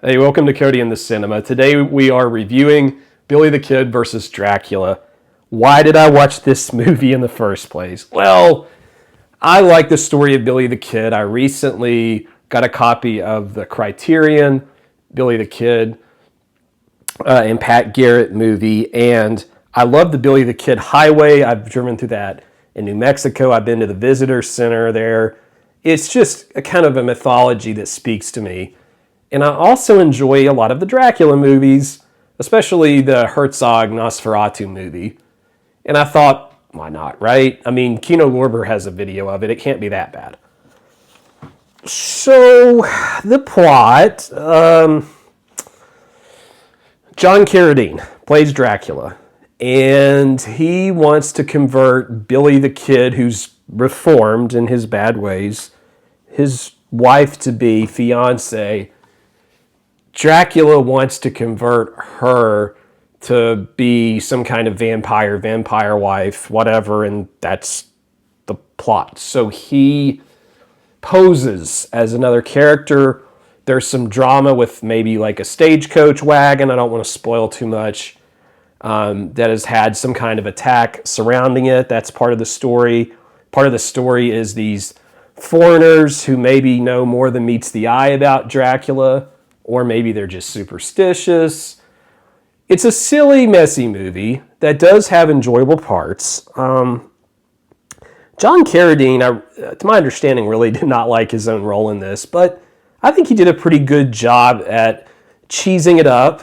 Hey, welcome to Cody in the Cinema. Today we are reviewing Billy the Kid versus Dracula. Why did I watch this movie in the first place? Well, I like the story of Billy the Kid. I recently got a copy of the Criterion Billy the Kid and Pat Garrett movie, and I love the Billy the Kid Highway. I've driven through that in New Mexico. I've been to the visitor center there. It's just a kind of a mythology that speaks to me. And I also enjoy a lot of the Dracula movies, especially the Herzog Nosferatu movie. And I thought, why not, right? I mean, Kino Lorber has a video of it. It can't be that bad. So, the plot, John Carradine plays Dracula. And he wants to convert Billy the Kid, who's reformed in his bad ways, his wife-to-be, fiancé. Dracula wants to convert her to be some kind of vampire wife, whatever, and that's the plot. So he poses as another character. There's some drama with maybe like a stagecoach wagon. I don't want to spoil too much. That has had some kind of attack surrounding it. That's part of the story. Part of the story is these foreigners who maybe know more than meets the eye about Dracula, or maybe they're just superstitious. It's a silly, messy movie that does have enjoyable parts. John Carradine, to my understanding, really did not like his own role in this, but I think he did a pretty good job at cheesing it up.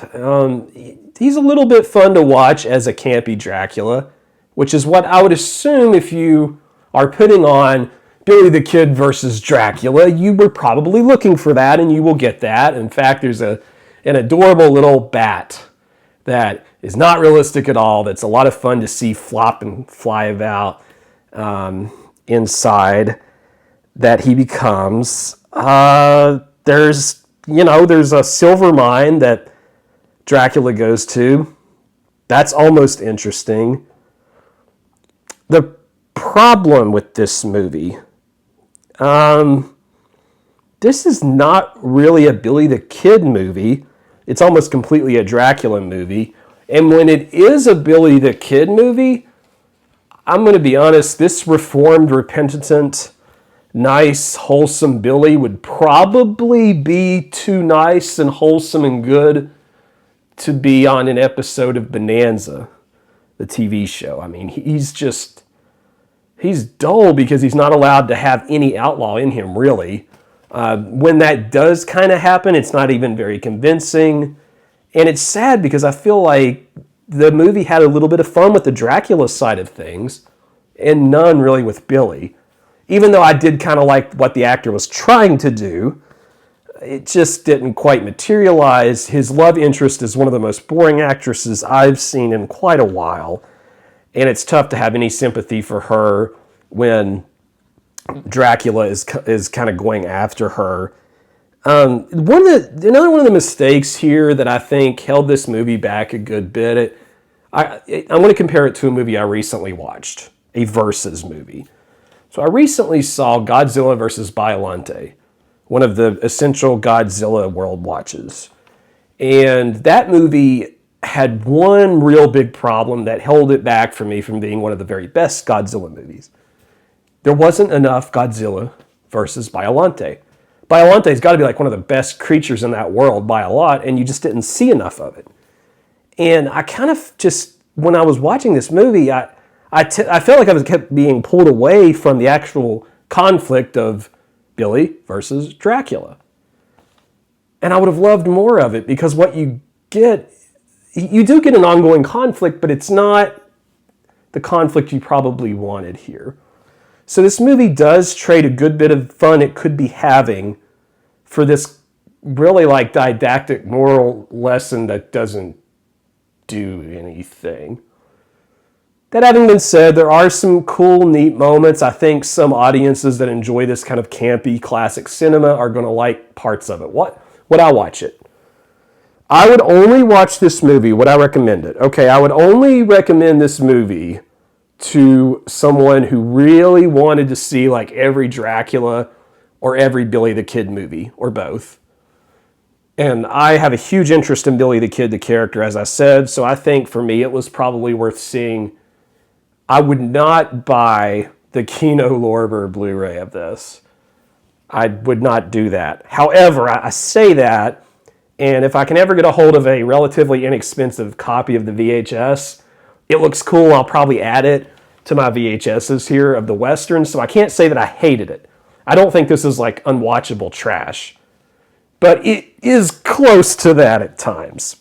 He's a little bit fun to watch as a campy Dracula, which is what I would assume if you are putting on Billy the Kid versus Dracula, you were probably looking for that, and you will get that. In fact, there's an adorable little bat that is not realistic at all. That's a lot of fun to see flop and fly about inside that he becomes. There's a silver mine that Dracula goes to. That's almost interesting. The problem with this movie, this is not really a Billy the Kid movie. It's almost completely a Dracula movie. And when it is a Billy the Kid movie, I'm going to be honest, this reformed, repentant, nice, wholesome Billy would probably be too nice and wholesome and good to be on an episode of Bonanza, the TV show. I mean, he's dull because he's not allowed to have any outlaw in him, really. When that does kind of happen, it's not even very convincing. And it's sad because I feel like the movie had a little bit of fun with the Dracula side of things and none really with Billy. Even though I did kind of like what the actor was trying to do, it just didn't quite materialize. His love interest is one of the most boring actresses I've seen in quite a while. And it's tough to have any sympathy for her when Dracula is kind of going after her. Another one of the mistakes here that I think held this movie back a good bit, I'm going to compare it to a movie I recently watched, a Versus movie. So I recently saw Godzilla vs. Biollante, one of the essential Godzilla world watches. And that movie had one real big problem that held it back for me from being one of the very best Godzilla movies. There wasn't enough Godzilla versus Biollante. Biollante's got to be like one of the best creatures in that world by a lot, and you just didn't see enough of it. And I kind of just, when I was watching this movie, I felt like I was kept being pulled away from the actual conflict of Billy versus Dracula. And I would have loved more of it because what you get, you do get an ongoing conflict, but it's not the conflict you probably wanted here. So this movie does trade a good bit of fun it could be having for this really like didactic moral lesson that doesn't do anything. That having been said, there are some cool, neat moments. I think some audiences that enjoy this kind of campy classic cinema are going to like parts of it. Would I watch it? I would only watch this movie. Would I recommend it? Okay, I would only recommend this movie to someone who really wanted to see like every Dracula or every Billy the Kid movie, or both. And I have a huge interest in Billy the Kid, the character, as I said. So I think for me, it was probably worth seeing. I would not buy the Kino Lorber Blu-ray of this. I would not do that. However, I say that, and if I can ever get a hold of a relatively inexpensive copy of the VHS, it looks cool. I'll probably add it to my VHSs here of the Westerns. So I can't say that I hated it. I don't think this is like unwatchable trash, but it is close to that at times.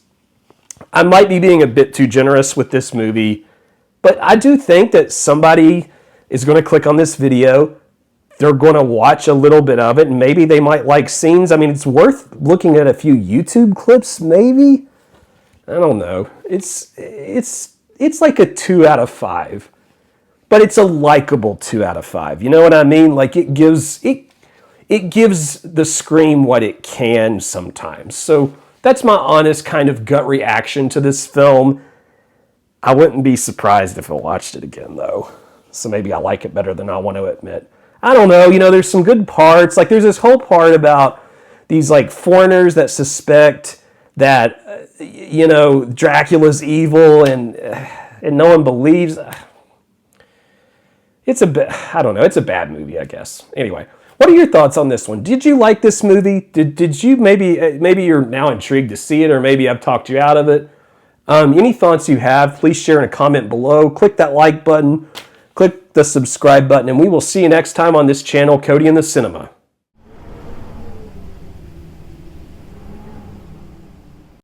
I might be being a bit too generous with this movie, but I do think that somebody is going to click on this video. They're going to watch a little bit of it, and maybe they might like scenes. I mean, it's worth looking at a few YouTube clips, maybe. I don't know. It's like a 2 out of 5, but it's a likable 2 out of 5. You know what I mean? Like it gives the Scream what it can sometimes. So that's my honest kind of gut reaction to this film. I wouldn't be surprised if I watched it again, though. So maybe I like it better than I want to admit. I don't know. You know, there's some good parts. Like there's this whole part about these like foreigners that suspect that, you know, Dracula's evil and no one believes. It's a bit, I don't know. It's a bad movie, I guess. Anyway, what are your thoughts on this one? Did you like this movie? Did you maybe you're now intrigued to see it, or maybe I've talked you out of it? Any thoughts you have, please share in a comment below. Click that like button, click the subscribe button, and we will see you next time on this channel, Cody in the Cinema.